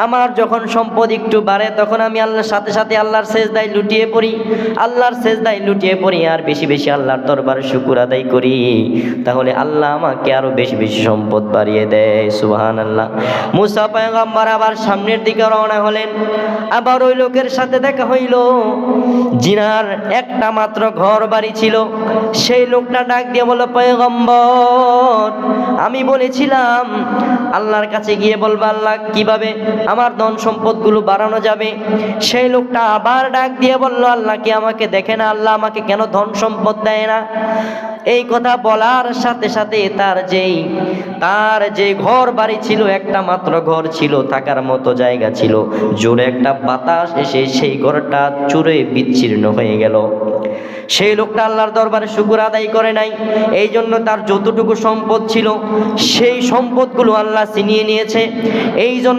আমার যখন সম্পদ একটু বাড়ে তখন আমি আল্লাহর সাথে সাথে আল্লাহর সেজদায় লুটিয়ে পড়ি আর বেশি বেশি আল্লাহর দরবারে শুকর আদায় করি, তাহলে আল্লাহ আমাকে আরো বেশি বেশি সম্পদ বাড়িয়ে দেয়। সুবহানাল্লাহ। মুসা পয়গম্বর আবার সামনের দিকে রওনা হলেন। আবার ওই লোকের সাথে দেখা হইল, জিনার একটা মাত্র ঘর বাড়ি ছিল। সেই লোকটা ডাক দিয়ে বলল, পয়গম্বর, আমি বলেছিলাম আল্লাহর কাছে গিয়ে বলবো আল্লাহ কিভাবে আমার ধন সম্পদগুলো বাড়ানো যাবে। সেই লোকটা আবার ডাক দিয়ে বলল, আল্লাহ কি আমাকে দেখে না? আল্লাহ আমাকে কেন ধন সম্পদ দেয় না? এই কথা বলার সাথে সাথে তার যে ঘর বাড়ি ছিল, একটা মাত্র ঘর ছিল, থাকার মতো জায়গা ছিল, জোরে একটা বাতাস এসে সেই ঘরটা চুরে বিচ্ছিন্ন হয়ে গেল। সেই লোকটা আল্লাহর দরবারে শুকর আদায় করে নাই, এই জন্য তার যতটুকু সম্পদ ছিল সেই সম্পদগুলো আল্লাহ ছিনিয়ে নিয়েছে। এই জন্য